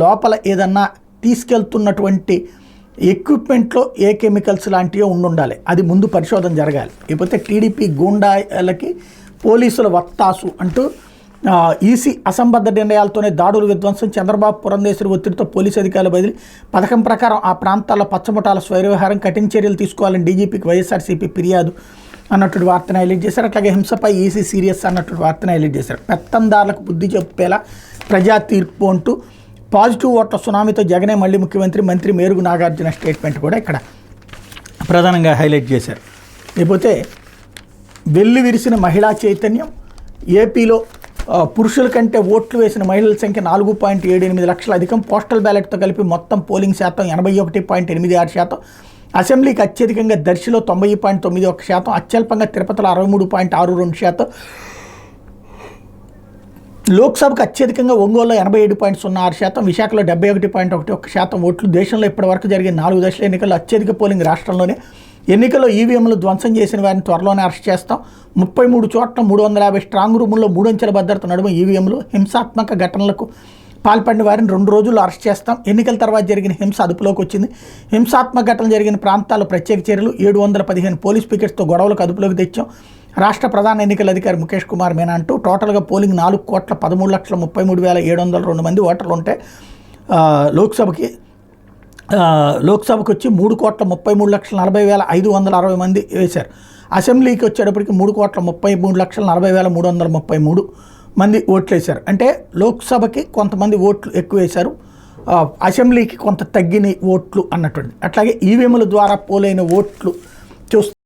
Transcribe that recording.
లోపల ఏదన్నా తీసుకెళ్తున్నటువంటి ఎక్విప్మెంట్లో ఏ కెమికల్స్ లాంటివో ఉండాలి. అది ముందు పరిశోధన జరగాలి. లేకపోతే టీడీపీ గూండాలకి పోలీసుల వత్తాసు అంటూ ఈసీ అసంబద్ధ నిర్ణయాలతోనే దాడులు విధ్వంసం, చంద్రబాబు పురంధేశ్వరి ఒత్తిడితో పోలీసు అధికారులు బదిలీ, పథకం ప్రకారం ఆ ప్రాంతాల్లో పచ్చముఠాల స్వైరవ్యవహారం, కఠిన చర్యలు తీసుకోవాలని డీజీపీకి వైఎస్ఆర్సీపీ ఫిర్యాదు అన్నట్టు వార్తను హైలైట్ చేశారు. అట్లాగే హింసపై ఈసీ సీరియస్ అన్నట్టు వార్తను హైలైట్ చేశారు. పెత్తందారులకు బుద్ధి చెప్పేలా ప్రజా తీర్పు అంటూ పాజిటివ్ ఓట్ల సునామీతో జగనే మళ్ళీ ముఖ్యమంత్రి, మంత్రి మేరుగు నాగార్జున స్టేట్మెంట్ కూడా ఇక్కడ ప్రధానంగా హైలైట్ చేశారు. లేకపోతే వెల్లి విరిసిన మహిళా చైతన్యం, ఏపీలో పురుషుల కంటే ఓట్లు వేసిన మహిళల సంఖ్య 4.78 లక్షల అధికం, పోస్టల్ బ్యాలెట్తో కలిపి మొత్తం పోలింగ్ శాతం 81.86%, అసెంబ్లీకి అత్యధికంగా దర్శిలో 90.91%, అత్యల్పంగా తిరుపతిలో 63.62%, లోక్సభకు అత్యధికంగా ఒంగోలులో 87.06%, విశాఖలో 71.11% ఓట్లు. దేశంలో ఇప్పటివరకు జరిగిన 4 దశల ఎన్నికల్లో అత్యధిక పోలింగ్ రాష్ట్రంలోనే. ఎన్నికల్లో ఈవీఎంలు ధ్వంసం చేసిన వారిని త్వరలోనే అరెస్ట్ చేస్తాం. 33 చోట్ల 350 స్ట్రాంగ్ రూముల్లో 3 అంచెల భద్రత నడుమ ఈవీఎంలు, హింసాత్మక ఘటనలకు పాల్పడిన వారిని 2 రోజుల్లో అరెస్ట్ చేస్తాం. ఎన్నికల తర్వాత జరిగిన హింస అదుపులోకి వచ్చింది. హింసాత్మక ఘటనలు జరిగిన ప్రాంతాల్లో ప్రత్యేక చర్యలు, 715 పోలీస్ పికెట్స్తో గొడవలకు అదుపులోకి తెచ్చాం. రాష్ట్ర ప్రధాన ఎన్నికల అధికారి ముఖేష్ కుమార్ మీనా అంటూ టోటల్గా పోలింగ్ 4,13,33,702 మంది ఓటర్లు ఉంటే లోక్సభకు వచ్చి 3,33,40,560 మంది వేశారు. అసెంబ్లీకి వచ్చేటప్పటికి 3,33,40,333 మంది ఓట్లు వేశారు. అంటే లోక్సభకి కొంతమంది ఓట్లు ఎక్కువ వేశారు, అసెంబ్లీకి కొంత తగ్గిన ఓట్లు అన్నటువంటి. అట్లాగే ఈవీఎంల ద్వారా పోలైన ఓట్లు చూస్తే